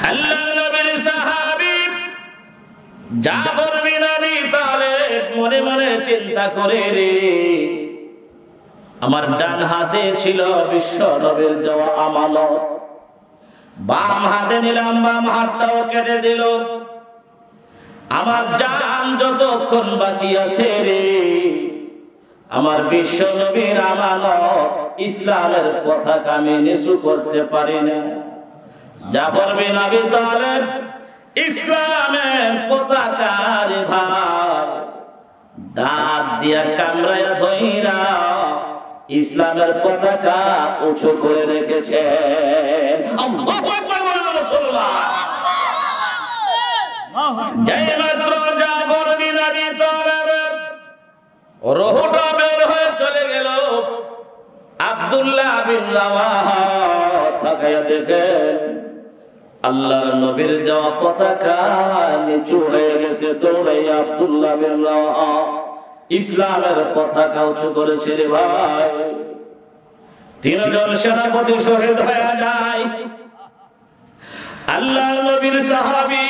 আল্লাহর নবীর সাহাবী জাফর বিন আবি তালেব মনে মনে চিন্তা করে রে, আমার ডান হাতে ছিল বিশ্ব নবীর দেওয়া আমানত, বাম হাতে নিলাম, বাম হাতটাও কেটে দিল। আমার জান যতক্ষণ বাকি আছে রে, আমার বিশ্ব নবীর আমানত ইসলামের পতাকা আমি নিচু করতে পারি না। জাফর বিন আবি তালেব ইসলামের পতাকার ভাই দাঁত দিয়া কামড়ায়া ধইরা ইসলামের পতাকা উঁচু করে রেখেছে। আল্লাহু আকবার বলেন মুসলমান। যেই মাত্র জাফর বিন আবি তালেবের রূহটা বের হয়ে চলে গেল, আব্দুল্লাহ বিন রাওয়াহা তাকায়া দেখেন আল্লাহর নবীর দেওয়া পতাকা নিচু হয়ে গেছে। দৌড়াইয়া আব্দুল্লাহ বিন রাওয়াহা ইসলামের পতাকা উঁচু করেছে রে ভাই। তিনজন সেনাপতি শহীদ হয়ে যায়। আল্লাহর নবীর সাহাবী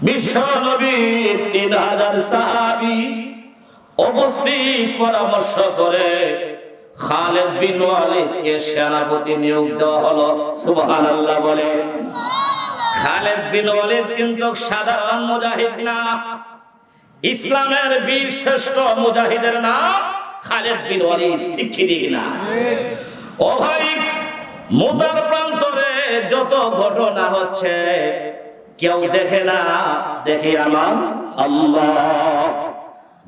বিশ্ব নবীর 3000 সাহাবী উপস্থিত পরামর্শ করে খালিদ বিন ওয়ালিদকে সেনাপতি নিয়োগ দেওয়া হলো। সুবহানাল্লাহ বলে। খালিদ বিন ওয়ালিদ কিন্তু সাধারণ মুজাহিদ না, ইসলামের বীর শ্রেষ্ঠ মুজাহিদের নাম খালিদ বিন ওয়ালিদ। ঠিক কি ঠিক না? ও ভাই, মুতার প্রান্তরে যত ঘটনা হচ্ছে কেউ দেখে না, দেখি আমার আল্লাহ।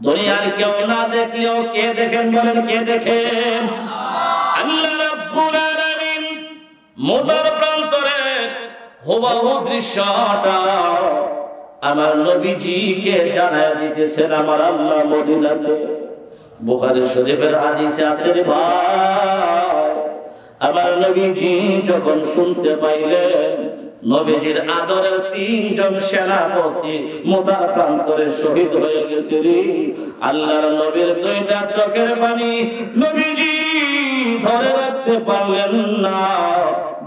দুনিয়ার কেউ না দেখলেও কে দেখেন বলেন? কে দেখেন? আল্লাহ রাব্বুল আলামিন মুতার প্রান্তরে হুবহু দৃশ্যটা আমার নবীজিকে জানায় দিতেছেন আমার আল্লাহ মদিনাতে। বুখারী শরীফের হাদিসে আছে রে ভাই, আমার নবীজি যখন শুনতে পাইলেন নবীজির আদরের 3 জন সেনাপতি মুতার প্রান্তরে শহীদ হয়ে গেছে রে, আল্লাহর নবীর 2টা চোখের পানি নবীজি ধরে রাখতে পারলেন না।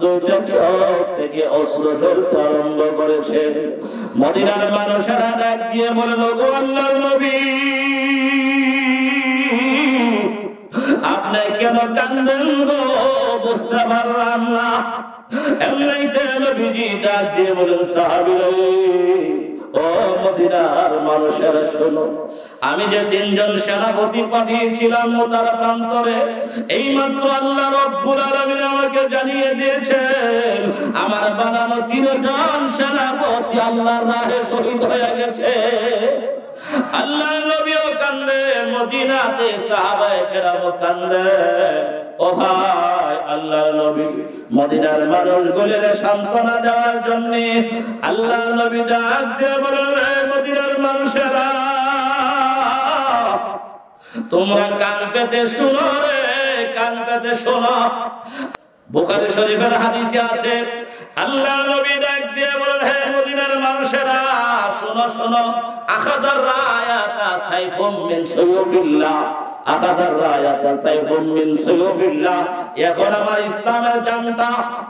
2টা চোখ থেকে অশ্রু ঝরতে আরম্ভ করেছে। মদিনার মানুষেরা ডাক দিয়ে বলেন, ওগো আল্লাহর নবী, আপনি কেন কান্দেন গো? বুঝতে পারলাম না। এমনিতে নবীজি ডাক দিয়ে বলেন, সাহাবীরা ও মদিনার মানুষেরা শোনো, আমি যে 3 জন সেনাপতি পাঠিয়েছিলাম মুতার প্রান্তরে, এই মাত্র আল্লাহ রাব্বুল আলামিন আমাকে জানিয়ে দিয়েছেন আমার বানানো 3 জন সেনাপতি আল্লাহর রাহে শহীদ হয়ে গেছে। আল্লাহর নবীও কান্দে, মদিনাতে সাহাবায়ে কেরামও কান্দে। ও ভাই, আল্লাহর নবী মদিনার মানুষগুলোকে সান্ত্বনা দেওয়ার জন্য আল্লাহর নবী ডাক দিয়ে বলেন, মদিনার মানুষেরা তোমরা কান পেতে শোনো রে, কান পেতে শোনো। বুখারী শরীফের হাদিসে আছে আল্লাহর নবী ডাক দিয়ে বলেন, হে মদিনার মানুষেরা শোনো শোনো, আখাযার রায়াতা সাইফুম মিন সুয়ুফিল্লাহ, আখাযার রায়াতা সাইফুম মিন সুয়ুফিল্লাহ। এখন আমার ইসলামের জানটা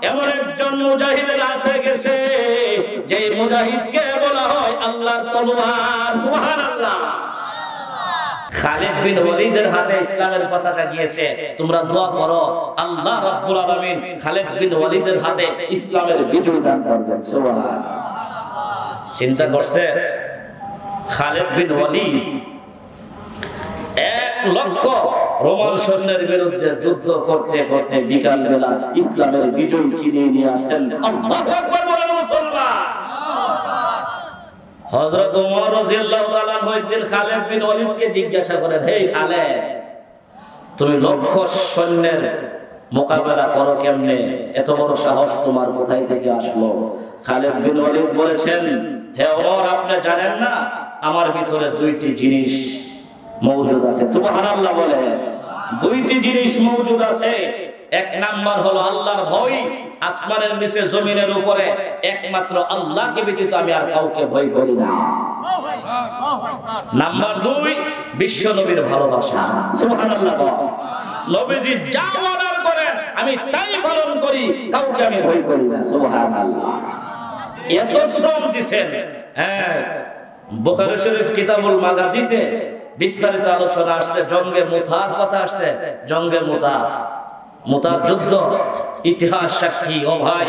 এমন একজন মুজাহিদের হাতে গেছে, যেই মুজাহিদকে বলা হয় আল্লাহর তলোয়ার। সুবহানাল্লাহ। খালিদ বিন ওয়ালিদের হাতে ইসলামের পতাকা গিয়েছে। তোমরা দোয়া করো আল্লাহ রাব্বুল আলামিন খালিদ বিন ওয়ালিদের হাতে ইসলামের বিজয় দান করবেন। সুবহানাল্লাহ। চিন্তা করছে খালিদ বিন ওয়ালিদ 1 লক্ষ রোমান সৈন্যের বিরুদ্ধে যুদ্ধ করতে করতে বিকাল বেলা ইসলামের বিজয় ছিনিয়ে নিয়ে আসেন। আল্লাহু আকবার বলেন মুসলমান। হযরত ওমর রাদিয়াল্লাহু তাআলা একদিন খালিদ বিন ওয়ালিদকে জিজ্ঞাসা করেন, হে খালিদ, তুমি লক্ষ সৈন্যের মোকাবেলা করো কেমনে? এত বড় সাহস তোমার কোথায় থেকে আসলো? খালিদ বিন ওয়ালিদ বলেছেন, হে ওমর, আপনি জানেন না আমার ভিতরে 2টি জিনিস মওজুদ আছে। সুবহানাল্লাহ বলে। 2টি জিনিস মওজুদ আছে। 1 নাম্বার হলো আল্লাহর ভয়। আসমানের নিচে জমিনের উপরে একমাত্র আল্লাহকে ব্যতীত আমি আর কাউকে ভয় করি না। নাম্বার 2 বিশ্ব নবীর ভালোবাসা। সুবহানাল্লাহ। নবীজি যা অর্ডার করেন আমি তাই পালন করি, কাউকে আমি ভয় করি না। সুবহানাল্লাহ। এত শ্রম দিছেন। হ্যাঁ, বুখারী শরীফ কিতাবুল মাগাজিতে বিস্তারিত আলোচনা আসছে, জঙ্গে মুতার কথা আসছে। জঙ্গে মুতার যুদ্ধ ইতিহাস সাক্ষী। ও ভাই,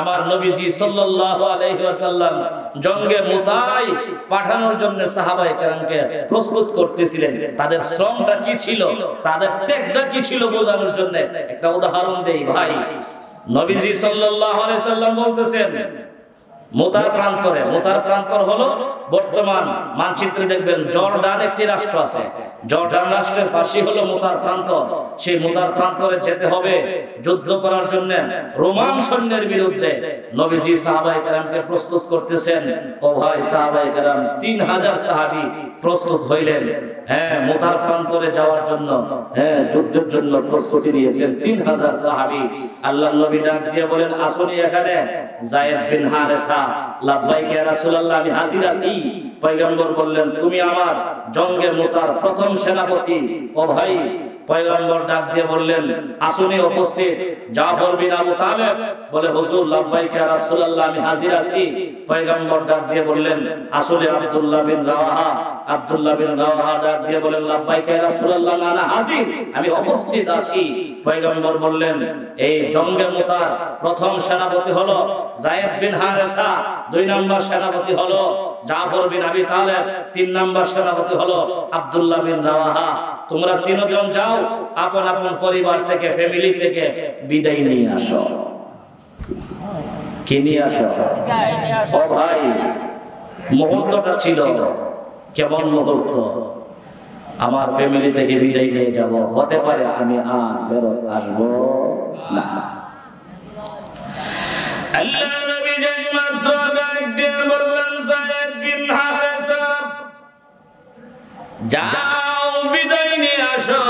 আমার নবীজি সাল্লাল্লাহু আলাইহি ওয়াসাল্লাম জঙ্গে মুতায় পাঠানোর জন্য সাহাবায়ে কেরামকে প্রস্তুত করতেছিলেন। তাদের শ্রমটা কি ছিল, তাদের ত্যাগটা কি ছিল বোঝানোর জন্য একটা উদাহরণ দেই ভাই। নবীজি সাল্লাল্লাহু আলাইহি ওয়াসাল্লাম বলতেছেন, মুতার প্রান্তর হলো বর্তমান মানচিত্রে দেখবেন জর্ডান একটি রাষ্ট্র আছে। জর্ডান রাষ্ট্রের পাশে হলো মুতার প্রান্তর। সেই মুতার প্রান্তরে যেতে হবে যুদ্ধ করার জন্য রোমান সৈন্যের বিরুদ্ধে। নবীজি সাহাবায়ে কেরামকে প্রস্তুত করতেছেন। ও ভাই, সাহাবায়ে কেরাম 3000 সাহাবী প্রস্তুত হইলেন। হ্যাঁ, মুতার প্রান্তরে যাওয়ার জন্য, হ্যাঁ, যুদ্ধের জন্য প্রস্তুতি নিয়েছেন 3000 সাহাবী। আল্লাহর নবী ডাক দিয়ে বলেন, আসুনি এখানে। যায়েদ বিন হারেসা, লাব্বাইক ইয়া রাসূলুল্লাহ, আমি হাজির আছি। পয়গম্বর বললেন, তুমি আমার জঙ্গে মুতার প্রথম সেনাপতি। ও ভাই, পয়গম্বর ডাক দিয়ে বললেন, আসুনি উপস্থিত। জাফর বিন আবু তালেব বলে, হুজুর লাব্বাইক ইয়া রাসূলুল্লাহ, আমি হাজির আছি। পয়গম্বর ডাক দিয়ে বললেন, আসলে আব্দুল্লাহ বিন রাওয়াহা। আব্দুল্লাহ বিন রাওয়াহা ডাক দিয়ে বলেন, লাব্বাইক ইয়া রাসূলুল্লাহ, আনা হাজির, আমি উপস্থিত আছি। পয়গম্বর বললেন, এই জঙ্গে মুতার প্রথম সেনাপতি হলো যায়েদ বিন হারেসা, 2 নম্বর সেনাপতি হলো জাফর বিন আবি তালেব, 3 নম্বর সেনাপতি হলো আব্দুল্লাহ বিন রাওয়াহা। তোমরা 3 জন যাও, আপন আপন পরিবার থেকে, ফ্যামিলি থেকে বিদায় নিয়ে আসো। কি নিয়ে আসো? ও ভাই, মুহূর্তটা ছিল কেমন মুহূর্ত! আমার ফ্যামিলি থেকে বিদায় নিয়ে যাব, হতে পারে আমি আর ফেরত আসবো না। আল্লাহ নবী যেই মাত্র ডাক দিয়ে বললেন, যায়েদ বিন হারেসা, যাও বিদায় নিয়ে আসো।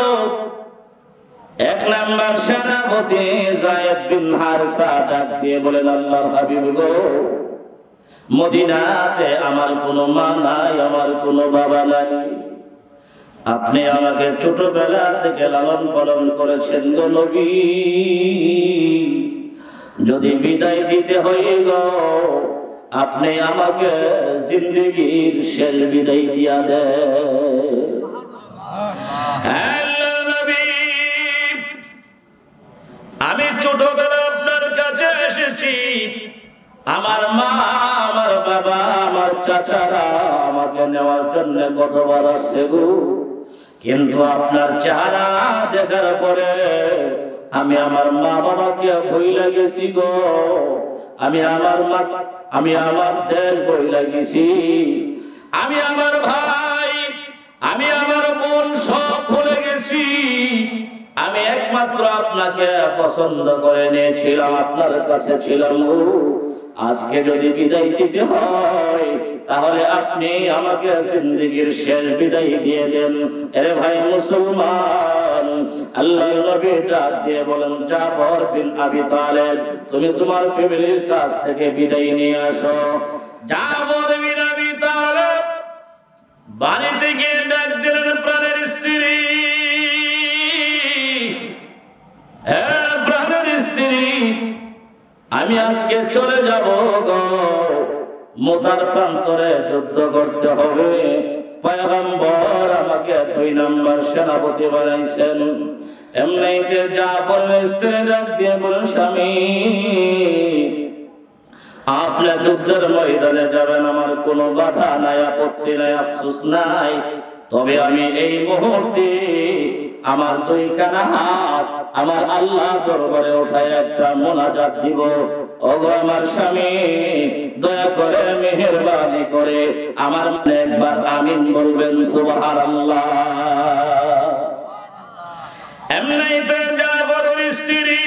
1 নাম্বার সেনাপতি যায়েদ বিন হারেসা ডাক দিয়ে বলেন, আল্লাহর হাবিব গো, মদিনাতে আমার কোনো মা নাই, আমার কোনো বাবা নাই। আপনি আমাকে ছোটবেলা থেকে লালন পালন করেছেন গো নবী। যদি বিদায় দিতে হয় গো, আপনি আমাকে জিন্দেগীর শেষ বিদায় দিয়া দেন। আমি ছোটবেলা আপনার কাছে এসেছি। আমার মা, আমার বাবা, আমার চাচারা আমাকে নেওয়ার জন্য কতবার আসছে গো, কিন্তু আপনার চেহারা দেখার পরে আমি আমার মা বাবাকে ভুলে গেছি গো। আমি আমার দেশ ভুলে গেছি। আমি আমার ভাই, আমি আমার বোন সব ভুলে গেছি। আমি একমাত্র আপনাকে পছন্দ করে নিয়েছিলাম, আপনার কাছে ছিলাম। আজকে যদি বিদায় দিতে হয়, তাহলে আপনি আমাকে জিন্দেগীর শেষ বিদায় দিয়ে দেন। আরে ভাই মুসলমান, আল্লাহর নবী ডাক দিয়ে বলেন, জাফর বিন আবি তালেব, তুমি তোমার ফ্যামিলির কাছ থেকে বিদায় নিয়ে আসো। জাফর বিন আবি তালেব বাড়িতে গিয়ে ডাক দিলেন, প্রাণের স্ত্রী, হ্যাঁ প্রাণের স্ত্রী, আমি আজকে চলে যাব গো। মুতার প্রান্তরে যুদ্ধ করতে হবে। পয়গম্বর আমাকে 2 নম্বর সেনাপতি বানাইছেন। এমনিতে জাফরের স্ত্রী ডাক দিয়ে বলেন, স্বামী, আপনি যুদ্ধের ময়দানে যাবেন, আমার কোনো বাধা নাই, আপত্তি নাই, আফসোস নাই। তবে আমি এই মুহূর্তে আমার 2 কানা হাত আমার আল্লাহ দরবারে উঠায় একটা মুনাজাত দিব। ওগো আমার স্বামী, দয়া করে মেহেরবানি করে আমার মনে একবার আমিন বলবেন, সুবহানাল্লাহ। এমনিতে জাফরের স্ত্রী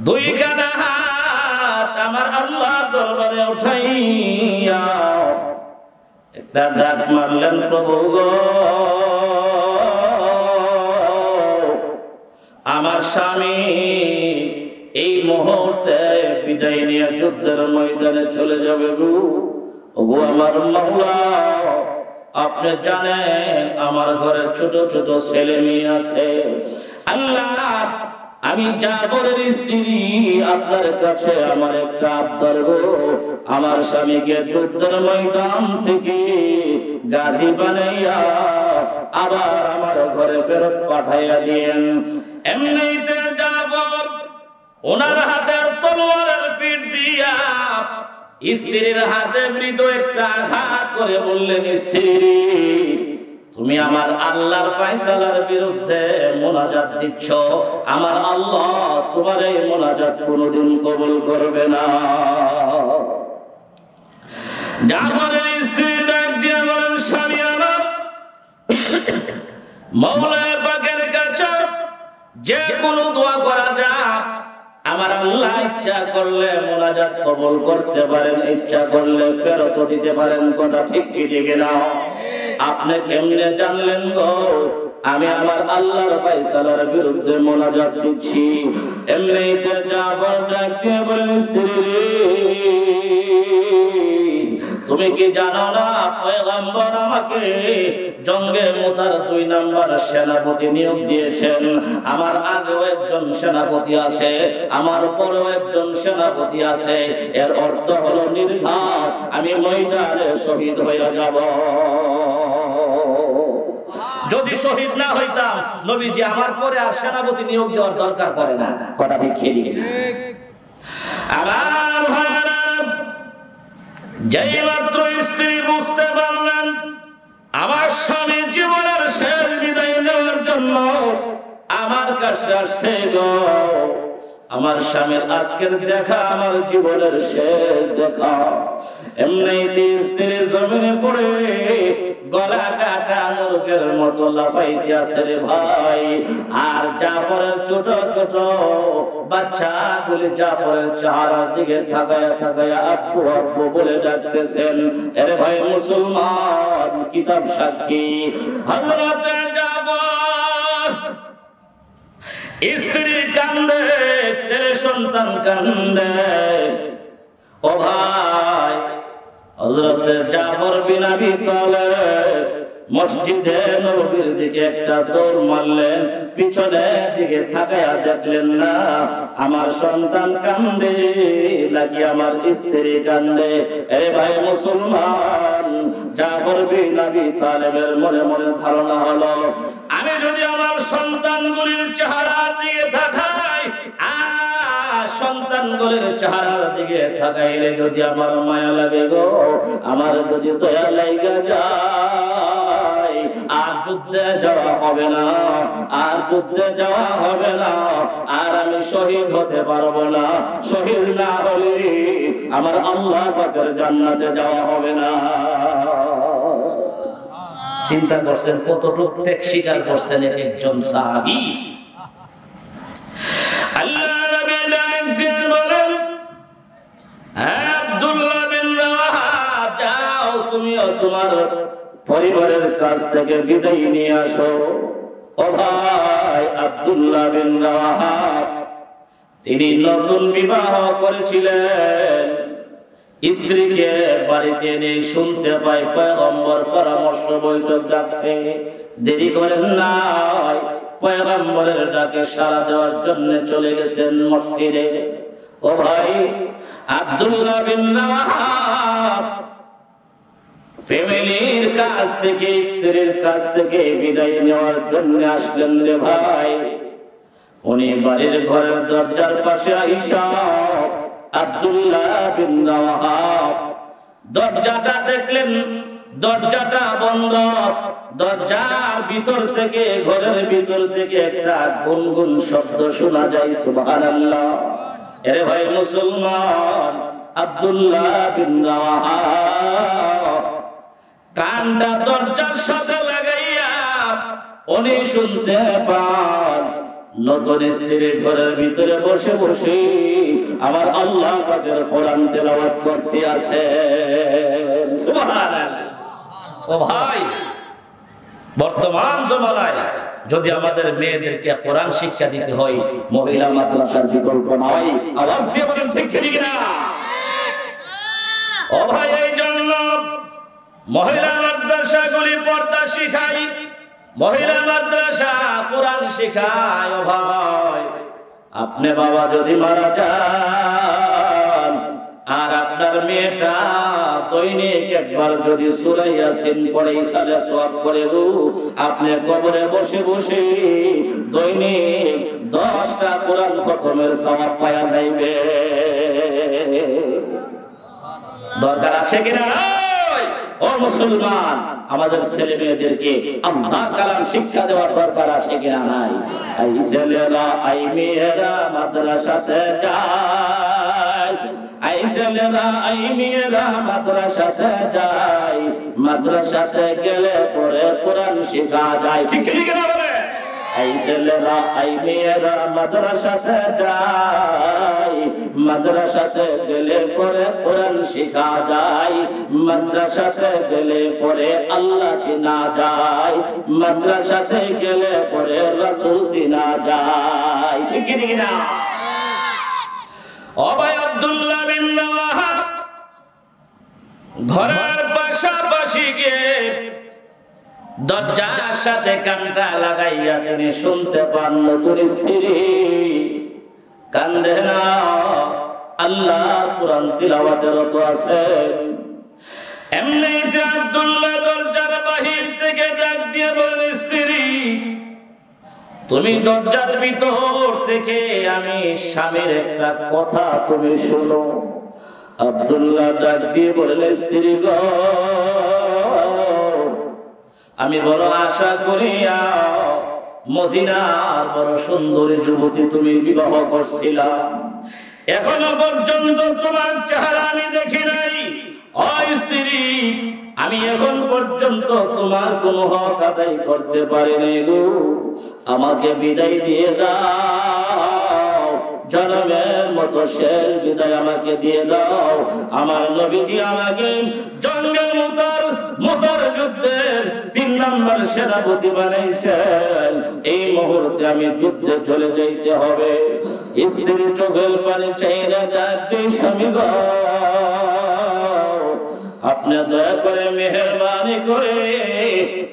2 কানা হাত আমার আল্লাহ দরবারে উঠাইয়া একটা ডাক মারলেন, প্রভু গো, আমার স্বামী এই মুহূর্তে বিদায় নিয়ে যুদ্ধের ময়দানে চলে যাবে গো। ওগো আমার মাওলা, আপনি জানেন আমার ঘরে ছোট ছোট ছেলে মেয়ে আছে। আল্লাহ, আমি জাফরের স্ত্রী, আপনার কাছে আমার একটা আবদার গো, আমার স্বামীকে যুদ্ধের ময়দান থেকে গাজী বানাইয়া আবার আমার ঘরে ফেরত পাঠাইয়া দিয়েন। এমনিতে জাফর ওনার হাতের তলোয়ারের পিঠ দিয়া স্ত্রীর হাতে মৃদু একটা আঘাত করে বললেন, স্ত্রী তুমি আমার আল্লাহর ফয়সালার বিরুদ্ধে মোনাজাত দিচ্ছ, আমার আল্লাহ তোমার এই মোনাজাত কোনোদিন কবুল করবে না। জাফরের স্ত্রী ডাক দিয়ে বলেন, স্বামী আমার, মাওলা পাকের কাছে যে কোনো দোয়া করা যায়, আমার আল্লাহ ইচ্ছা করলে মোনাজাত কবুল করতে পারেন, ইচ্ছা করলে ফেরত দিতে পারেন। কথা ঠিক কি ঠিক না? আপনি কেমনে জানলেন গো আমি আমার আল্লাহর ফয়সালার বিরুদ্ধে মোনাজাত দিচ্ছি? এমনিতে জাফর ডাক দিয়ে বলেন, স্ত্রী তুমি কি জানো না পয়গম্বর আমাকে জঙ্গে মুতার 2 নাম্বার সেনাপতি নিয়োগ দিয়েছেন। আমার আগেও একজন সেনাপতি আছে, আমার পরেও একজন সেনাপতি আছে। এর অর্থ হলো নির্ঘাত আমি ময়দানে শহীদ হয়ে যাব। যদি শহীদ না হইতাম নবীজি আমার পরে আর সেনাপতি নিয়োগ দেওয়ার দরকার পড়ে না। কথা ঠিক খেলি আমার ভাইরা, যেই মাত্র স্ত্রী বুঝতে পারলেন আমার স্বামী জীবনের শেষ বিদায় নেওয়ার জন্য আমার কাছে আসছে গো, আমার স্বামীর আজকের দেখা আমার জীবনের শেষ দেখা। এমনিতে স্ত্রী জমিনে পড়ে গলা কাটা মুরগের মতো লাফাইতে আছে রে ভাই। আর জাফরের ছোট ছোট বাচ্চাগুলি জাফরের চেহারার দিকে তাকায়া তাকায়া আব্বু আব্বু বলে ডাকতেছেন। আরে ভাই মুসলমান, কিতাব সাক্ষী, হযরতে জাফর স্ত্রী কান্দে, ছেলে সন্তান কান্দে। ও ভাই, হযরতে জাফর বিন আবি তালেব মসজিদে নববীর দিকে একটা দৌড় মারলেন, পিছনের দিকে তাকায়া দেখলেন না আমার সন্তান কান্দে নাকি আমার স্ত্রী কান্দে। এ ভাই মুসলমান, জাফর বিন আবি তালেবের মনে মনে ধারণা হলো আমি যদি আমার সন্তানগুলির চেহারার দিকে তাকাই, সন্তানগুলির চেহারার দিকে তাকাইলে যদি আমার মায়া লাগে গো, আমার যদি দয়া লাগা যায়, আর যুদ্ধে যাওয়া হবে না, আর যুদ্ধে যাওয়া হবে না, আর আমি শহীদ হতে পারবো না। শহীদ না হলে আমার আল্লাহ পাকের জান্নাতে যাওয়া হবে না। চিন্তা করছেন কতটুকু ত্যাগ স্বীকার করছেন একজন সাহাবী। আল্লাহ নবী ডাক দিয়ে বলেন, আব্দুল্লাহ বিন রাওয়াহা যাও, তুমিও তোমার পরিবারের কাছ থেকে বিদায় নিয়ে আসো। ও ভাই, আব্দুল্লাহ বিন রাওয়াহা তিনি নতুন বিবাহ করেছিলেন। স্ত্রীকে বাড়িতে এনে শুনতে পাই পয়গম্বর পরামর্শ বৈঠক ডাকছে। দেরি করেন নাই, পয়গম্বরের ডাকে সাড়া দেওয়ার জন্য চলে গেছেন মসজিদে। ও ভাই, আব্দুল্লাহ বিন রাওয়াহা ফ্যামিলির কাছ থেকে, স্ত্রীর কাছ থেকে বিদায় নেওয়ার জন্য আসলেন রে ভাই। উনি বাড়ির ঘরের দরজার পাশে আইসা আব্দুল্লাহ বিন রাওয়াহা দরজাটা দেখলেন, দরজাটা বন্ধ। দরজার ভিতর থেকে, ঘরের ভিতর থেকে একটা গুনগুন শব্দ শোনা যায়, সুবহানাল্লাহ। আরে ভাই মুসলমান, আব্দুল্লাহ বিন রাওয়াহা কানটা দরজার সাথে লাগাইয়া উনি শুনতে পান নতুন স্ত্রী ঘরের ভিতরে বসে বসে আমার আল্লাহ পাকের কোরআন তেলাওয়াত করতে আছে। সুবহানাল্লাহ। ও ভাই, বর্তমান জমানায় যদি আমাদের মেয়েদেরকে কোরআন শিক্ষা দিতে হয়, মহিলা মাদ্রাসার বিকল্প নাই। আওয়াজ দিয়ে বলেন ঠিক ঠিক না? ও ভাই, এই জন্য মহিলা মাদ্রাসাগুলি পর্দা শিখাই, মহিলা মাদ্রাসা কোরআন শিখায়। ও ভাই, আপনি বাবা যদি মারা যান আর আপনার মেয়েটা দৈনিক একবার যদি সূরা ইয়াসিন পড়ে ইসালে সওয়াব করে গো, আপনি কবরে বসে বসে দৈনিক 10টা কোরআন খতমের সওয়াব পাওয়া যাইবে। দরকার আছে কিনা? ও মুসলমান, আমাদের ছেলে মেয়েদেরকে আল্লাহর কালাম শিক্ষা দেওয়ার দরকার আছে কিনা নাই? এই ছেলেরা এই মেয়েরা মাদ্রাসাতে যায়, এই ছেলেরা এই মেয়েরা মাদ্রাসাতে যায়, মাদ্রাসাতে গেলে পরে কোরআন শেখা যায়। ঠিক ঠিক না বলে? এই ছেলেরা এই মেয়েরা মাদ্রাসাতে যায়, মাদ্রাসাতে গেলে পরে কোরআন শেখা যায়, মাদ্রাসাতে গেলে পরে আল্লাহ চিনা যায়, মাদ্রাসাতে গেলে পরে রাসূল চিনা যায়। ঠিক কি না? ও ভাই আব্দুল্লাহ বিন ওয়াহাব ঘরের পাশাপাশি গিয়ে দরজার সাথে কানটা লাগাইয়া তিনি শুনতে পান নতুন স্ত্রী কান্দে না, আল্লাহর কোরআন তিলাওয়াতে রত আছে। এমনিতে আব্দুল্লাহ দরজার বাহির থেকে ডাক দিয়ে বলেন, স্ত্রী তুমি দরজার ভিতর থেকে আমি স্বামীর একটা কথা তুমি শোনো। আব্দুল্লাহ ডাক দিয়ে বলেন, স্ত্রী গো আমি বড় আশা করিয়া মদিনার বড় সুন্দরী যুবতী তুমি বিবাহ করছিলা, এখনো পর্যন্ত তোমার চেহারা আমি দেখি নাই। ও স্ত্রী আমি এখন পর্যন্ত তোমার কোনো হক আদায় করতে পারি নাই গো, আমাকে বিদায় দিয়ে দাও, জনমের মতো শেষ বিদায় আমাকে দিয়ে দাও। আমার নবীজি আমাকে জঙ্গে মুতার যুদ্ধের 3 নম্বর সেনাপতি বানাইছেন, এই মুহূর্তে আমি যুদ্ধে চলে যাইতে হবে। স্ত্রী চোখের পানি চাইলে ডাক দিয়ে, স্বামী গো আপনি দয়া করে মেহেরবানি করে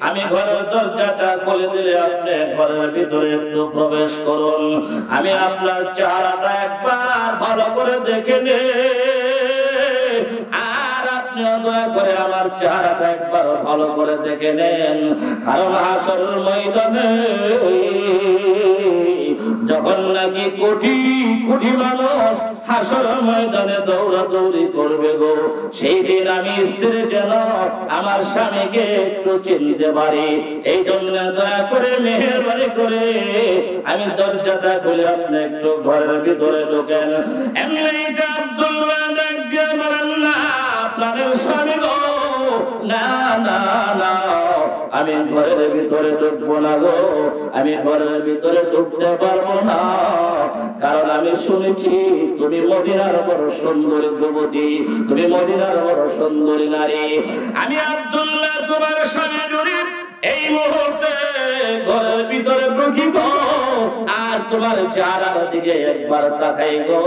আমি ঘরের দরজাটা খুলে দিলে আপনি ঘরের ভিতরে একটু প্রবেশ করুন, আমি আপনার চেহারাটা একবার ভালো করে দেখে নে, আর আপনিও দয়া করে আমার চেহারাটা একবার ভালো করে দেখে নেন। কারণ হাসরের ময়দানে যখন নাকি কোটি কোটি মানুষ হাসরের ময়দানে দৌড়াদৌড়ি করবে গো, সেই দিন আমি স্ত্রী যেন আমার স্বামীকে একটু চিনতে পারি। এই জন্য দয়া করে মেহেরবানি করে আমি দরজাটা খুলে আপনি একটু ঘরের ভিতরে ঢোকেন। এমনি আব্দুল্লাহ ডাক দিয়ে বলেন, না আপনার স্বামী গো, না না না আমি ঘরের ভিতরে ঢুকবো না গো, আমি ঘরের ভিতরে ঢুকতে পারবো না, কারণ আমি শুনেছি তুমি মদিনার বড় সুন্দরী যুবতী, তুমি মদিনার বড় সুন্দরী নারী। আমি আব্দুল্লাহ তোমার স্বামী যদি এই মুহূর্তে ঘরের ভিতরে ঢুকি গো আর তোমার চেহারার দিকে একবার তাকাই গো,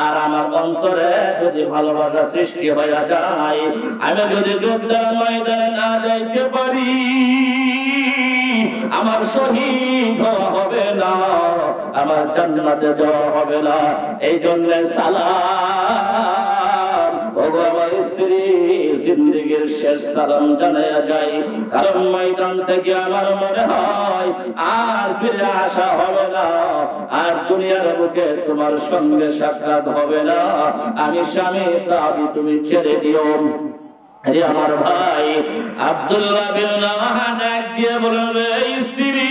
আর আমার অন্তরে যদি ভালোবাসা সৃষ্টি হয়ে যায়, আমি যদি যুদ্ধের ময়দানে না যাইতে পারি, আমার শহীদ হওয়া হবে না, আমার জান্নাতে যাওয়া হবে না। এই জন্য সালাম ও আমার স্ত্রী জিন্দেগীর শেষ সালাম জানায়া যায়, কারণ ময়দান থেকে আমার মনে হয় আর ফিরে আসা হবে না, আর দুনিয়ার বুকে তোমার সঙ্গে সাক্ষাৎ হবে না। আমি স্বামী দাবি তুমি ছেড়ে দিও। আরে আমার ভাই আব্দুল্লাহ বিন ওয়াহাব ডাক দিয়ে বলবে, স্ত্রী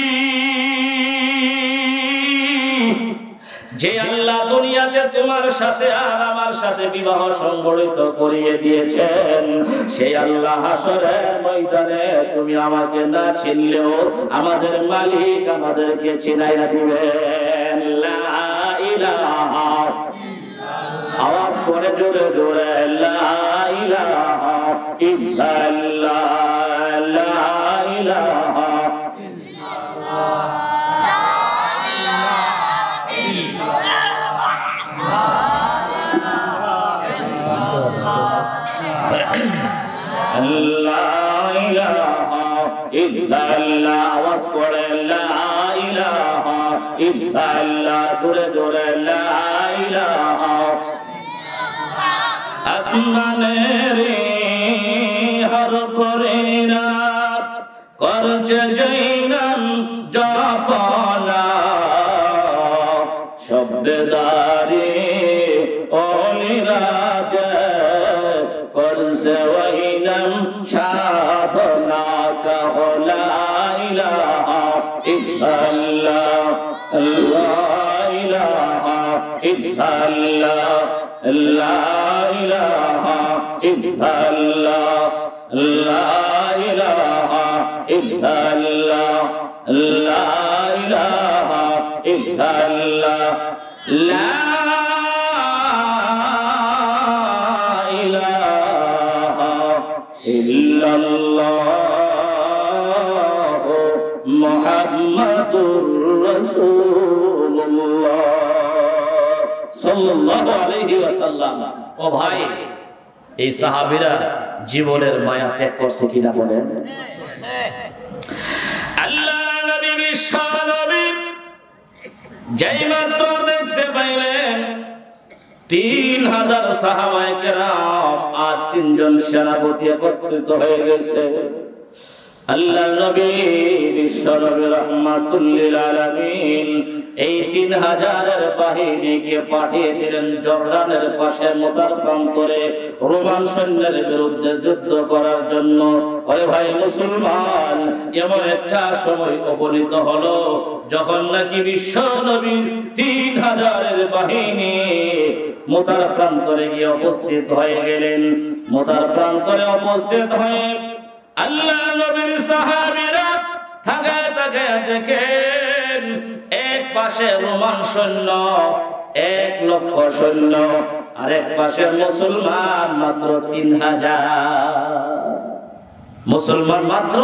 যে আল্লাহ দুনিয়াতে তোমার সাথে আর আমার সাথে বিবাহ সংগঠিত করিয়ে দিয়েছেন, সেই আল্লাহ হাসরের ময়দানে তুমি আমাকে না চিনলেও আমাদের মালিক আমাদেরকে চিনাইয়া দিবেন। লা ইলাহা ইল্লাল্লাহ, আওয়াজ করে জোরে জোরে লা ইলাহা ইল্লাল্লাহ, লা ইলাহা ইল্লাল্লাহ। আওয়াজ করে লা ইলাহা ইল্লাল্লাহ জোরে জোরে লা ইলাহা আসমানের হর পরেরা করছে জৈনম জপনা শব্দদারি অলিরাজ করছে ওইনম সাধনা কহো লা ইলাহা ইল্লাল্লাহ লা ইলাহা ইল্লাল্লাহ লা ইলাহা ইল্লাল্লাহ লা ইলাহা ইল্লাল্লাহ লা ইলাহা ইল্লাল্লাহ লা ইলাহা ইল্লাল্লাহ মুহাম্মাদুর রাসূলুল্লাহ সাল্লাল্লাহু আলাইহি ওয়াসাল্লাম। ও ভাই, এই সাহাবীরা জীবনের মায়া ত্যাগ করছে কিনা বলেন? আল্লাহ নবী বিশ্ব নবী যেই মাত্র দেখতে পাইলেন 3000 সাহাবায়ে কেরাম আর 3 জন সেনাপতি একত্রিত হয়ে গেছে, আল্লাহ নবী বিশ্ব নবী রাহমাতুল লিল আলামিন এই 3000 বাহিনীকে পাঠিয়ে দিলেন জর্ডানের পাশে মুতার প্রান্তরে রোমান সৈন্যের বিরুদ্ধে যুদ্ধ করার জন্য। ওই ভাই মুসলমান, এমন একটা সময় উপনীত হলো যখন নাকি বিশ্ব নবীর 3000 বাহিনী মুতার প্রান্তরে গিয়ে উপস্থিত হয়ে গেলেন। মুতার প্রান্তরে উপস্থিত হয়ে আল্লাহ নবীর সাহাবীরা থাকায় তাকায় দেখেন এক পাশে রোমান সৈন্য 1 লক্ষ সৈন্য, আরেক পাশে মুসলমান মাত্র 3000। মুসলমান মাত্র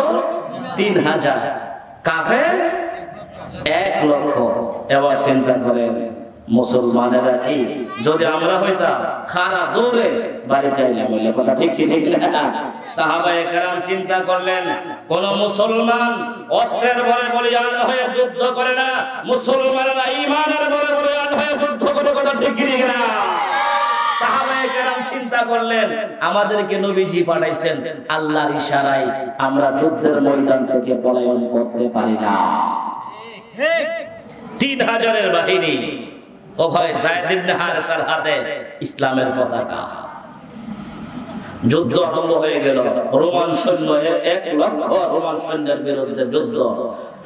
3000, কাফের 1 লক্ষ। এবার চিন্তা করেন মুসলমানেরা কি যদি আমরা হইতাম খারা দৌড়ে বাড়িতে আইলাম বলে কথা ঠিক কি ঠিক না? সাহাবায়ে কেরাম চিন্তা করলেন কোন মুসলমান অস্ত্রের বলে বলিয়ান হয়ে যুদ্ধ করে না, মুসলমানেরা ঈমানের বলে বলিয়ান হয়ে যুদ্ধ করে, কথা ঠিক কি ঠিক না? সাহাবায়ে কেরাম চিন্তা করলেন আমাদেরকে নবীজি পাঠাইছেন আল্লাহর ইশারায়, আমরা যুদ্ধের ময়দান থেকে পলায়ন করতে পারি না। 3000 বাহিনী, ও ভাই যায়েদ ইবনে হারেসার হাতে ইসলামের পতাকা। যুদ্ধ আরম্ভ হয়ে গেল, রোমান সৈন্য 1 লক্ষ রোমান সৈন্যের বিরুদ্ধে যুদ্ধ।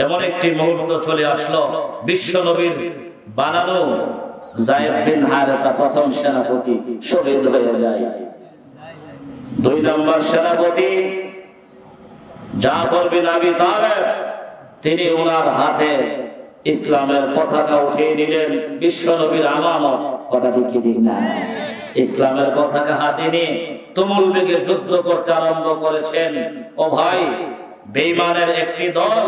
এমন একটি মুহূর্ত চলে আসলো, বিশ্ব নবীর বানানো যায়েদ বিন হারেসা প্রথম সেনাপতি শহীদ হয়ে যায়। 2 নম্বর সেনাপতি জাফর বিন আবি তালেব, তিনি ওনার হাতে ইসলামের পতাকা উঠিয়ে নিলেন, বিশ্ব নবীর আমানত, কথা ঠিক কি ঠিক না? ইসলামের পতাকা হাতে নিয়ে তুমুল বেগে যুদ্ধ করতে আরম্ভ করেছেন। ও ভাই, বেঈমানের একটি দল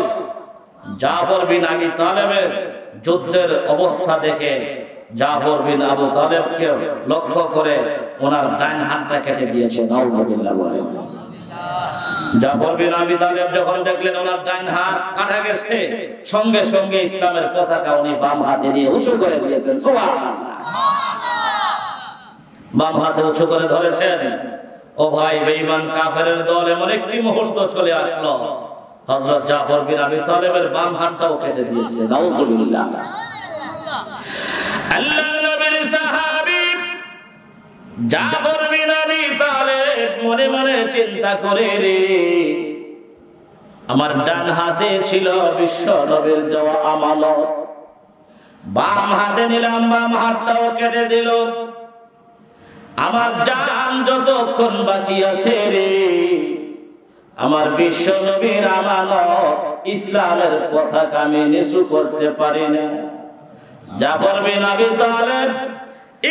জাফর বিন আবি তালেবের যুদ্ধের অবস্থা দেখে জাফর বিন আবু তালেবকে লক্ষ্য করে ওনার ডান হাতটা কেটে দিয়েছে। নাউযুবিল্লাহ বলেন। জাফর বিন আবি তালেব যখন দেখলেন ওনার ডান হাত কাটা গেছে, সঙ্গে সঙ্গে ইসলামের পতাকা উনি বাম হাতে নিয়ে উঁচু করে দিয়েছেন। সুবহানাল্লাহ, বাম হাতে উঁচু করে ধরেছেন। ও ভাই, বেঈমান কাফেরের দল এমন একটি মুহূর্ত চলে আসলো, হযরত জাফর বিন আবি তালেবের বাম হাতটাও কেটে দিয়েছে। নাউযুবিল্লাহ। আল্লাহর নবীর সাহাবী জাফর বিন আবি তালেব মনে মনে চিন্তা করে, রে আমার ডান হাতে ছিল বিশ্ব নবীর দেওয়া আমানত, বাম হাতে নিলাম, বাম হাতটাও কেটে দিল। আমার জান যতক্ষণ বাকি আছে রে, আমার বিশ্ব নবীর আমানত ইসলামের পতাকা আমি নিচু করতে পারি না। জাফর বিন আবি তালেব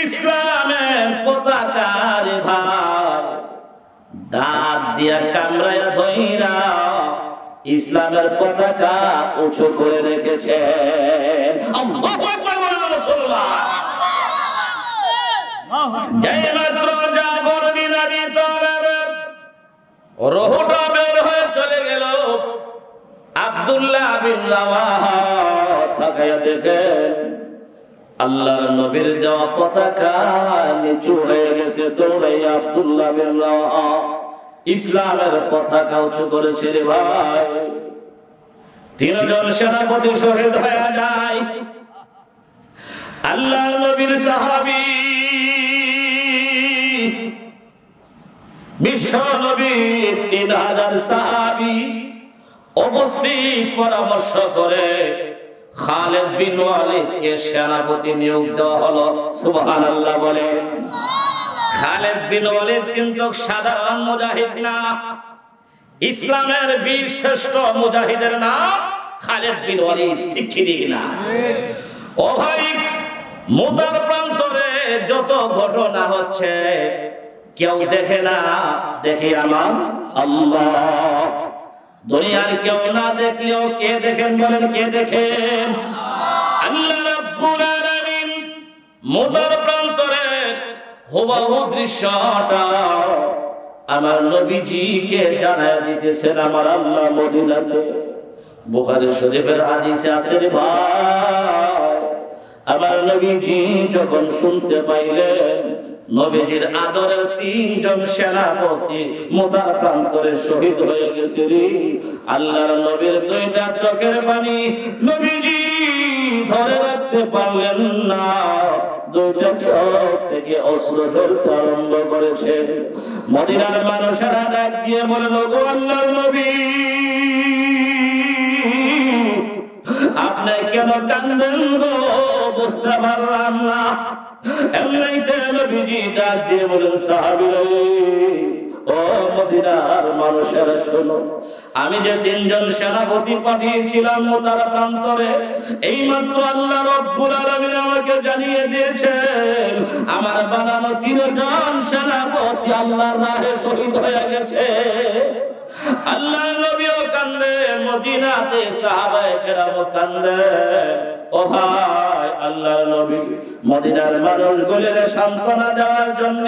ইসলামের পতাকার ভার দাঁত দিয়া কামড়ায়া ধইরা ইসলামের পতাকা উঁচু করে রেখেছে। আল্লাহু আকবার বলেন মুসলমান। যেই মাত্র জাফর বিন আবি তালেবের রূহটা বের হয়ে চলে গেল, আব্দুল্লাহ বিন রাওয়াহা তাকায়া দেখেন আল্লাহর নবীর দেওয়া পতাকা নিচু হয়ে গেছে। দৌড়াইয়া আব্দুল্লাহ বিন রাওয়াহা ইসলামের পতাকা উঁচু করেছে রে ভাই। 3 জন সেনাপতি শহীদ হয়ে যায়। আল্লাহর নবীর সাহাবী বিশ্ব নবীর 3000 সাহাবী উপস্থিত পরামর্শ করে খালিদ বিন ওয়ালিদকে সেনাপতি নিয়োগ দেওয়া হলো। সুবহানাল্লাহ বলে। খালিদ বিন ওয়ালিদ কিন্তু সাধারণ মুজাহিদ না, ইসলামের বীর শ্রেষ্ঠ মুজাহিদের নাম খালিদ বিন ওয়ালিদ। ঠিক কি না? ও ভাই, মুতার প্রান্তরে যত ঘটনা হচ্ছে কেউ দেখে না, দেখি আমার আল্লাহ। দুনিয়ার কেউ না দেখলেও কে দেখেন বলেন? কে দেখেন? আল্লাহ রাব্বুল আলামিন মুতার প্রান্তরের হুবহু দৃশ্যটা আমার নবীজিকে জানায় দিতেছেন আমার আল্লাহ মদিনাতে। বুখারী শরীফের হাদিসে আছে রে ভাই, আমার নবীজি যখন শুনতে পাইলেন নবীজির আদরের 3 জন সেনাপতি মুতার প্রান্তরে শহীদ হয়ে গেছে রে, আল্লাহর নবীর 2টা চোখের পানি নবীজি ধরে রাখতে পারলেন না। 2টা চোখ থেকে অশ্রু ঝরতে আরম্ভ করেছে। মদিনার মানুষেরা ডাক দিয়ে বলেন, ওগো আল্লাহর নবী, আপনি কেন কান্দেন গো? বুঝতে পারলাম না। এমনিতে নবীজি ডাক দিয়ে বলেন, সাহাবীরা ও মদিনার মানুষেরা শোনো, আমি যে 3 জন সেনাপতি পাঠিয়েছিলাম মুতার প্রান্তরে, এইমাত্র আল্লাহ রাব্বুল আলামিন আমাকে জানিয়ে দিয়েছেন আমার বানানো 3 জন সেনাপতি আল্লাহর রাহে শহীদ হয়ে গেছে। আল্লাহর নবীও কান্দে, মদিনাতে সাহাবায়ে কেরাম কান্দে। ও ভাই, আল্লাহর নবী মদিনার মানুষগুলোকে সান্ত্বনা দেওয়ার জন্য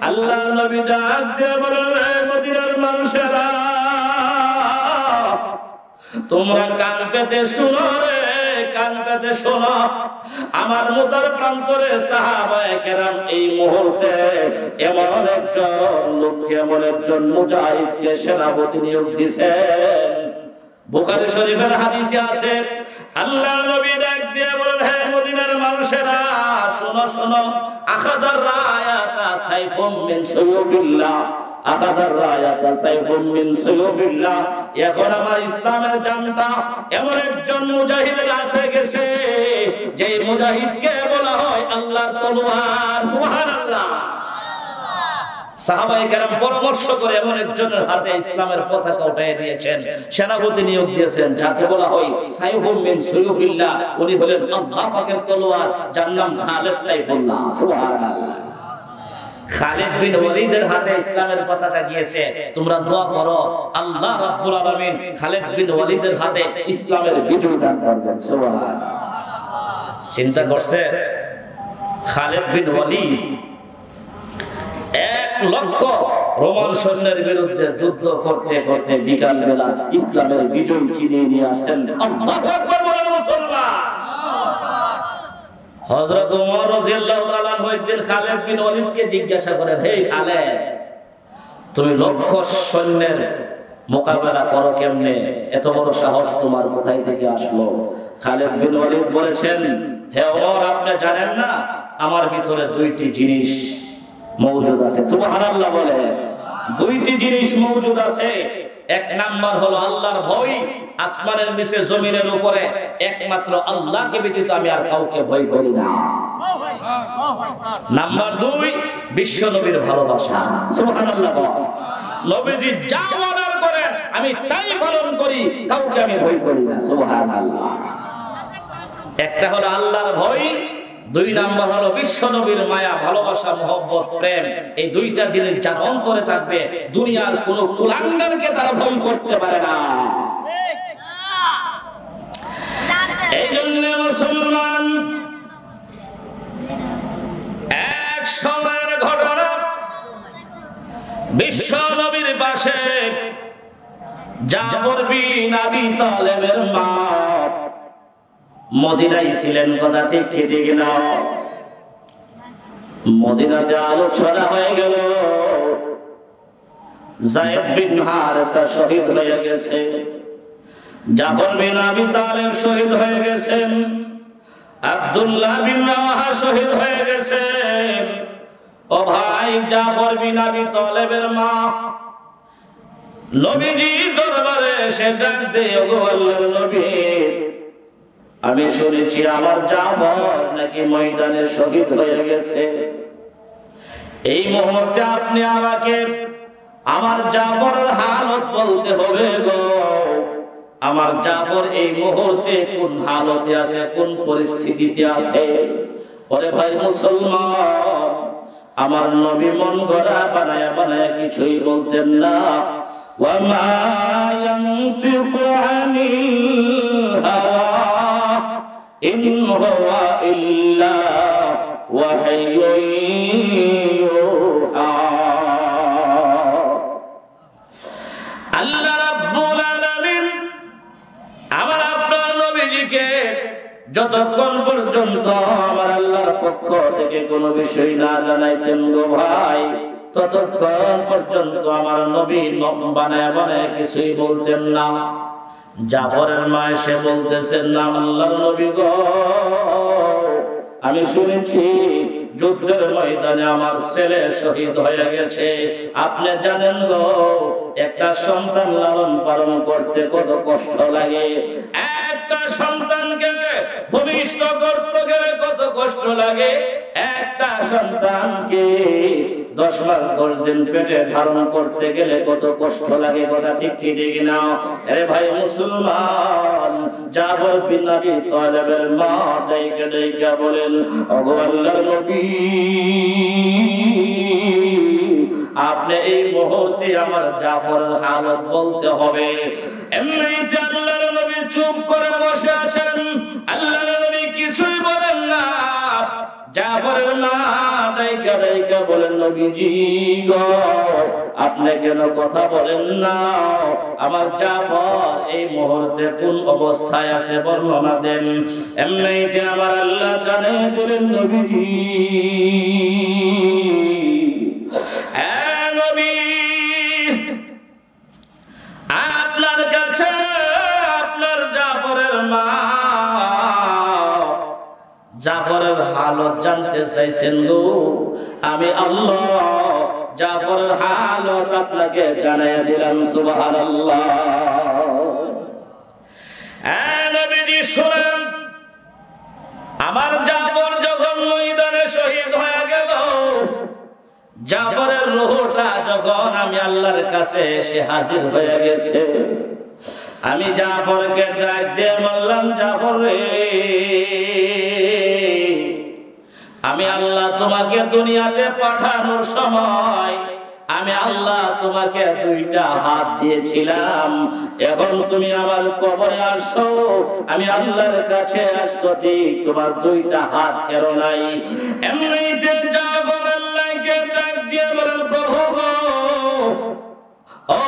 আল্লাহর নবী ডাক দিয়ে বলেন, মদিনার মানুষেরা তোমরা কান পেতে শুনো রে, কান পেতে শোনো। আমার মুতার প্রান্তরে সাহাবায়ে কেরাম এই মুহূর্তে এমন একজন লোককে, এমন একজন মুজাহিদকে সেনাপতি নিয়োগ দিয়েছেন। বুখারী শরীফের হাদিসে আছে, আল্লাহর নবী ডাক দিয়ে বলেন, হে মদিনার মানুষেরা শোনো শোনো, আখাযার রায়াতা সাইফুম মিন সুয়ুফিল্লাহ, আখাযার রায়াতা সাইফুম মিন সুয়ুফিল্লাহ। এখন আমার ইসলামের জানটা এমন একজন মুজাহিদের হাতে গেছে, যে মুজাহিদকে বলা হয় আল্লাহর তলোয়ার। সুবহানাল্লাহ। সাহাবায়ে কেরাম পরামর্শ করে এমন একজনের হাতে ইসলামের পতাকা উঠিয়ে দিয়েছেন, সেনাপতি নিয়োগ দিয়েছেন, যাকে বলা হয় সাইফুম মিন সুয়ুফিল্লাহ। উনি হলেন আল্লাহ পাকের তলোয়ার, যার নাম খালিদ সাইফুল্লাহ। সুবহানাল্লাহ। খালিদ বিন ওয়ালিদের হাতে ইসলামের পতাকা গিয়েছে। তোমরা দোয়া করো আল্লাহ রাব্বুল আলামিন খালিদ বিন ওয়ালিদের হাতে ইসলামের বিজয় দান করবেন। সুবহানাল্লাহ। চিন্তা করছে খালিদ বিন ওয়ালিদ 1 লক্ষ রোমান সৈন্যের বিরুদ্ধে যুদ্ধ করতে করতে বিকাল বেলা ইসলামের বিজয় চিনিয়ে নিয়ে আসেন। আল্লাহু আকবার বলেন মুসলমান। হযরত ওমর রাদিয়াল্লাহু তাআলা একদিন খালিদ বিন ওয়ালিদকে জিজ্ঞাসা করেন, হে খালিদ, তুমি লক্ষ সৈন্যের মোকাবেলা করো কেমনে? এত বড় সাহস তোমার কোথায় থেকে আসলো? খালিদ বিন ওয়ালিদ বলেছেন, হে ওমর, আপনি জানেন না আমার ভিতরে 2টি জিনিস মওজুদ আছে। সুবহানাল্লাহ বলে। 2টি জিনিস মওজুদ আছে। 1 নাম্বার হলো আল্লাহর ভয়। আসমানের নিচে জমিনের উপরে একমাত্র আল্লাহকে ব্যতীত আমি আর কাউকে ভয় করি না। নাম্বার 2 বিশ্ব নবীর ভালোবাসা। সুবহানাল্লাহ। নবীজি যা অর্ডার করেন আমি তাই পালন করি, কাউকে আমি ভয় করি না। সুবহানাল্লাহ। একটা হলো আল্লাহর ভয়, 2 নাম্বার হলো বিশ্ব নবীর মায়া, ভালোবাসা, মহব্বত, প্রেম। এই 2টা জিনিস যার অন্তরে থাকবে দুনিয়ার কোন কুলাঙ্গারকে তারা ভয় করতে পারে না। এই জন্য মুসলমান, এক সময়ের ঘটনা, বিশ্ব নবীর পাশে জাফর বিন আবি তালেবের মা মদিনায় ছিলেন, কথা ঠিক ঠিক না? মদিনাতে আলোচনা হয়ে গেল, যায়েদ বিন হারেসা শহীদ হয়ে গেছে, জাফর বিন আবি তালেব শহীদ হয়ে গেছেন, আব্দুল্লাহ বিন রাওয়াহা শহীদ হয়ে গেছেন। ও ভাই, জাফর বিন আবি তালেবের মা নবীজি দরবারে এসে ডাক দেয়, ওগো আল্লাহর নবী, আমি শুনেছি আমার জাফর নাকি ময়দানে শহীদ হয়ে গেছে। এই মুহূর্তে আপনি আমাকে আমার জাফরের হালত বলতে হবে গো। আমার জাফর এই মুহূর্তে কোন হালতে আছে, কোন পরিস্থিতিতে আছে? ওরে ভাই মুসলমান, আমার নবী মন গড়া বানায়া বানায়া কিছুই বলতেন না। ওয়ামা ইয়ানতিকু আনিল হাওয়া ইন হুয়া ইল্লা ওয়াহয়ুন ইউহা। আল্লাহ রাব্বুল আলামিন আমার আপনার নবীজিকে যতক্ষণ পর্যন্ত আমার আল্লাহর পক্ষ থেকে কোনো বিষয় না জানাইতেন গো ভাই, ততক্ষণ পর্যন্ত আমার নবী বানায় বানায় কিছুই বলতেন না। জাফরের মা এসে বলতেছেন, না আল্লাহর নবী গো, আমি শুনেছি যুদ্ধের ময়দানে আমার ছেলে শহীদ হয়ে গেছে। আপনি জানেন গো, একটা সন্তান লালন পালন করতে কত কষ্ট লাগে, একটা সন্তানকে ভূমিষ্ঠ করতে গেলে কত কষ্ট লাগে, একটা সন্তানকে 10 মাস 10 দিন পেটে ধারণ করতে গেলে কত কষ্ট লাগে, কথা ঠিক ঠিক না? আরে ভাই মুসলমান, জাফর বিন আবি তালেবের মা ডাইকা ডাইকা বলেন, ওগো আল্লাহর নবী, আপনি এই মুহূর্তে আমার জাফরের হালত বলতে হবে। এমনিতে আল্লাহর নবী চুপ করে বসে আছেন, আল্লাহর নবী কিছুই বলেন না। জাফরের মা ডাইকা ডাইকা বলেন, নবীজি গো, আপনি কেন কথা বলেন না? আমার জাফর এই মুহূর্তে কোন অবস্থায় আছে বর্ণনা দেন। এমনিতে আমার আল্লাহ জানে দিলেন, নবীজি আপনার কাছে আপনার জাফরের মা জাফরের হালত জানতে চাইছেন গো। আমি আল্লাহ জাফরের হালত আপনাকে জানাইয়া দিলাম। সুবহানাল্লাহ। নবীজি শুনেন, আমার জাফর যখন ময়দানে শহীদ হয়ে গেল, জাফরের রূহটা যখন আমি আল্লাহর কাছে এসে হাজির হয়ে গেছে, আমি জাফরকে ডাক দিয়ে বললাম, জাফর রে, আমি আল্লাহ তোমাকে দুনিয়াতে পাঠানোর সময় আমি আল্লাহ তোমাকে 2টা হাত দিয়েছিলাম। এখন তুমি আমার কবরে আসছো, আমি আল্লাহর কাছে আসছো, ঠিক তোমার 2টা হাত কেন নাই? এমনিতে জাফর আল্লাহকে ডাক দিয়ে বলেন, প্রভু গো, ও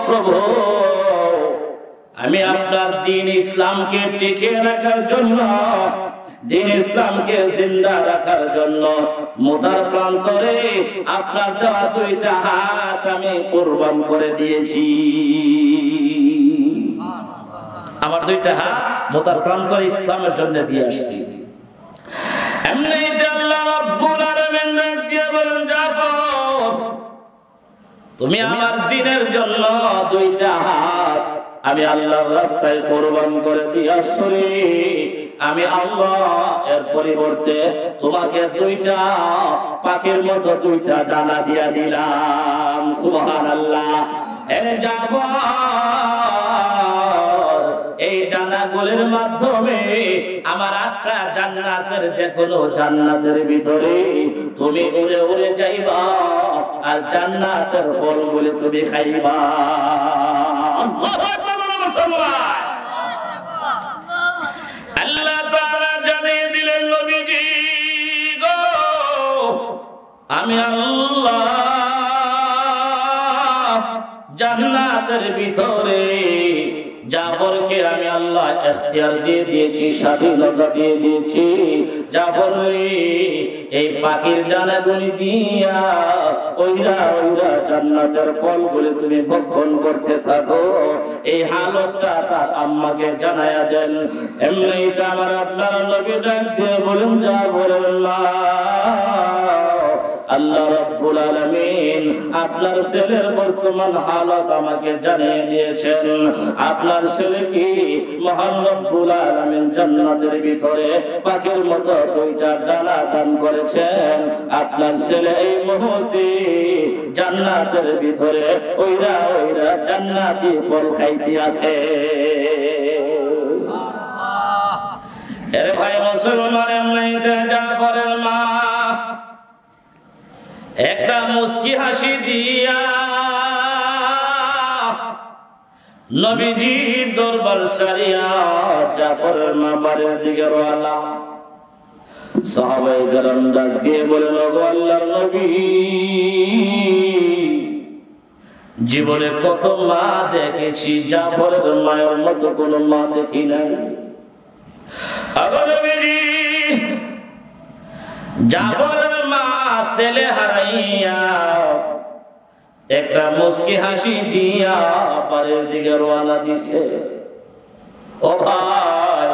প্রভু, আমি আপনার দ্বীন ইসলামকে টিকিয়ে রাখার জন্য, দ্বীন ইসলামকে জিন্দা রাখার জন্য মুতার প্রান্তরে আপনার দেওয়া 2টা হাত আমি কুরবান করে দিয়েছি। আমার 2টা হাত মুতার প্রান্তরে ইসলামের জন্য দিয়ে আসছি। এমনিতে আল্লাহ রাব্বুল আলামিন ডাক দিয়ে বলেন, জাফর, তুমি আমার দ্বীনের জন্য 2টা হাত আমি আল্লাহর রাস্তায় কুরবান করে দিয়েছি। আমি আল্লাহ এর পরিবর্তে তোমাকে 2টা পাখির মতো 2টা ডানা দিয়া দিলাম। সুবহানাল্লাহ। এরে জাফর, এই ডানাগুলির মাধ্যমে আমার 8টা জান্নাতের যে কোনো জান্নাতের ভিতরে তুমি উড়ে উড়ে যাইবা, আর জান্নাতের ফলগুলি তুমি খাইবা। আল্লাহু আকবার মুসলমান। আল্লাহ তাআলা জানিয়ে দিলেন, নবীজি গো, আমি আল্লাহ জান্নাতের ভিতরে জাফরকে আমি আল্লাহ ইখতিয়ার দিয়ে দিয়েছি, স্বাধীনতা দিয়ে দিয়েছি। জাফর এই পাখির ডানাগুলি দিয়া ওইরা জান্নাতের ফলগুলি তুমি ভক্ষণ করতে থাকো। এই হালতটা তার আম্মাকে জানায়া দেন। এমনিতে আমার আপনার নবী ডাক দিয়ে বলেন, জাফরের মা, আল্লাহ রাব্বুল আলামিন আপনার ছেলের বর্তমান হালত আমাকে জানিয়ে দিয়েছেন। আপনার ছেলে কি মহান রব্বুল আলামিন জান্নাতের ভিতরে পাখির মতো দুইটা ডানা দান করেছেন। আপনার ছেলে এই মুহূর্তে জান্নাতের ভিতরে ওইরা জান্নাতি ফল খাইতে আছে। এরে ভাই মুসলমান, এমনিতে জাফরের মা একটা মুস্কি হাসি দিয়া নবীজি দরবার সারিয়া জাফরের মা বাড়ির দিকে রওনা। সাহাবায়ে কেরাম ডাক দিয়ে বলেন, ওগো আল্লাহর নবী, জীবনে কত মা দেখেছি, জাফরের মায়ের মতো কোনো মা দেখি নাই। ওগো নবীজি, জাফরের মা ছেলে হারাইয়া একটা মুস্কি হাসি দিয়া বাড়ির দিকে রওনা দিছে। ও ভাই,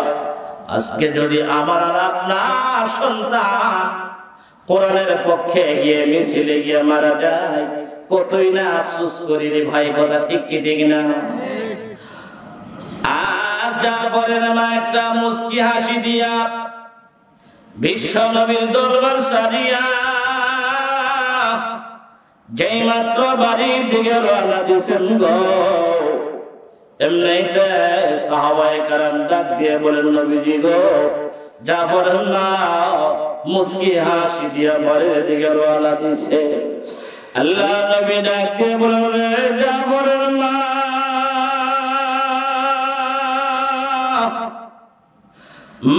আজকে যদি আমার আর আপনার সন্তান কোরআনের পক্ষে গিয়ে মিছিলে গিয়ে মারা যায়, কতই না আফসোস করি রে ভাই, কথা ঠিক কি ঠিক না? আর জাফরের মা একটা মুস্কি হাসি দিয়া বিশ্ব নবীর দরবার সারিয়া যেই মাত্র বাড়ির দিকে রওনা দিয়েছেন গো, এমনিতে সাহাবায়ে কেরাম ডাক দিয়ে বলেন, নবীজি গো, জাফরের মা মুস্কি হাসি দিয়া বাড়ির দিকে রওনা দিয়েছে। আল্লাহ নবী ডাক দিয়ে বলেন, রে জাফরের মা,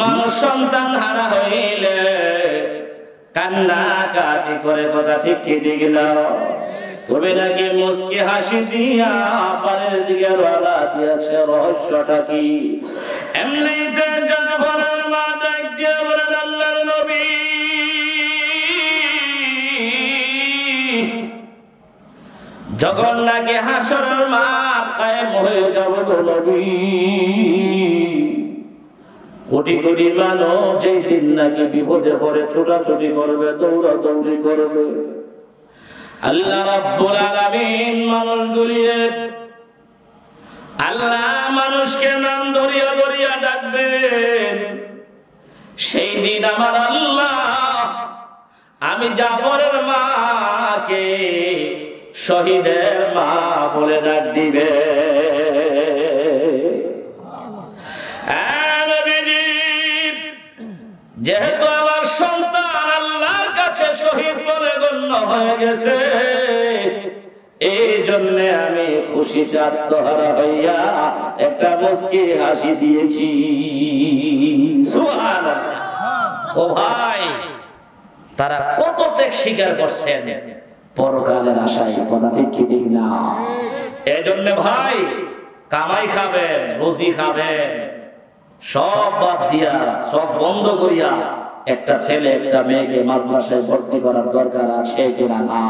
মানুষ সন্তান হারা হইলে কান্না কাটি করে, কথা ঠিক কি ঠিক না? তুমি নাকি মুস্কি হাসি দিয়া বাড়ির দিকে রওনা দিয়েছে, রহস্যটা কি? এমনিতে জাফরের মা ডাক দিয়ে বলেন, আল্লাহর নবী, যখন নাকি হাসরের মাঠ কায়েম হয়ে যাবে গো নবী, কোটি কোটি মানুষ যেই দিন নাকি বিপদে পড়ে ছোটাছুটি করবে, দৌড়াদৌড়ি করবে, আল্লাহ রাব্বুল আলামিন আল্লাহ মানুষকে নাম ধরিয়া ধরিয়া ডাকবেন। সেই দিন আমার আল্লাহ আমি জাফরের মাকে শহীদের মা বলে ডাক দিবে। যেহেতু আমার সন্তান আল্লাহর কাছে শহীদ বলে গণ্য হয়ে গেছে, এই জন্য আমি খুশিতে আত্মহারা হইয়া একটা মুস্কি হাসি দিয়েছি। সুবহানাল্লাহ। ও ভাই, তারা কত ত্যাগ স্বীকার করছেন পরকালের আশায়, কথা ঠিক কি ঠিক না? এই জন্য ভাই, কামাই খাবেন, রুজি খাবেন, সব বাদ দিয়া, সব বন্ধ করিয়া একটা ছেলে একটা মেয়েকে মাদ্রাসায় ভর্তি করার দরকার আছে কিনা? না।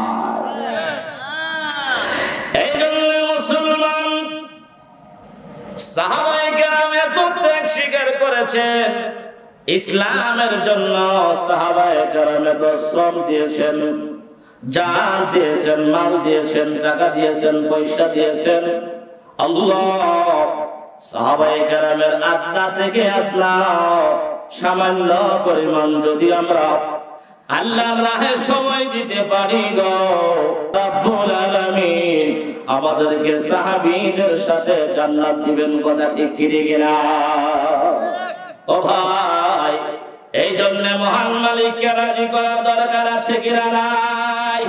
এই জন্য মুসলমান সাহাবায়ে কেরাম এত ত্যাগ স্বীকার করেছেন ইসলামের জন্য। সাহাবায়ে কেরাম এত শ্রম দিয়েছেন, জান দিয়েছেন, মাল দিয়েছেন, টাকা দিয়েছেন, পয়সা দিয়েছেন। আল্লাহ সাহাবায়ে কেরামের আত্মা থেকে আপনার সামান্য পরিমাণ যদি আমরা আল্লাহর রাহে সময় দিতে পারি গো, রব্বুল আলামিন আমাদেরকে সাহাবীদের সাথে জান্নাত দিবেন, কথা ঠিক কি ঠিক না? ও ভাই, এই জন্য মহান মালিককে রাজি করার দরকার আছে কিনা নাই?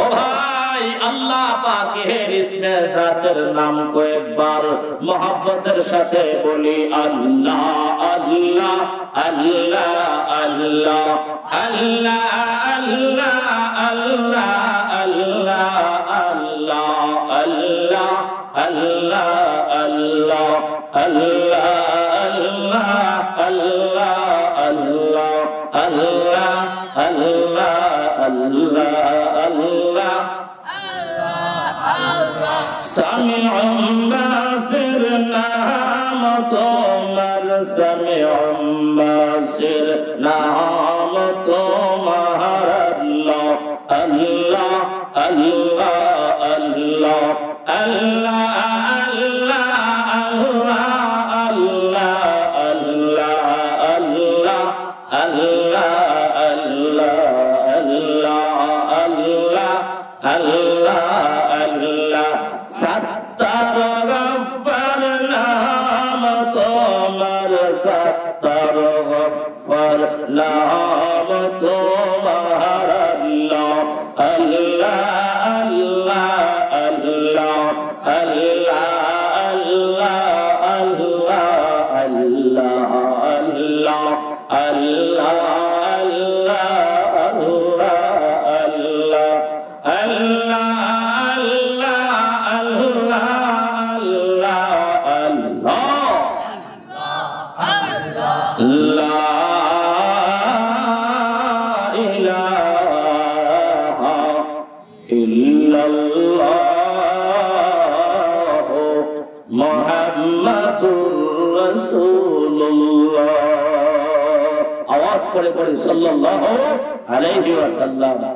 ও ভাই, আল্লাহ পাকের ইসমে জাতের নাম কয়েকবার মহব্বতের সাথে বলি, আল্লাহ আল্লাহ আল্লাহ আল্লাহ আল্লাহ আল্লাহ আল্লাহ আল্লাহ আল্লাহ আল্লাহ আল্লাহ আল্লাহ আল্লাহ সামিউম বাসির নাম তোমার, সামিউম বাসির নাম তোমার। আল্লাহ আল্লাহ আল্লাহ আল্লাহ আল্লাহ আল্লাহ আল্লাহ আল্লাহ আল্লাহ আল্লাহ আল্লাহ আল্লাহ। সত্তার গফফার নাম তোমার, সত্তার গফফার নাম তোমার। আল্লাহ আল্লাহ আল্লাহ আল্লাহ আল্লাহ আল্লাহ আল্লাহ আল্লাহ আওয়াজ করে পড়ি সাল্লাল্লাহু আলাইহি ওয়াসাল্লাম।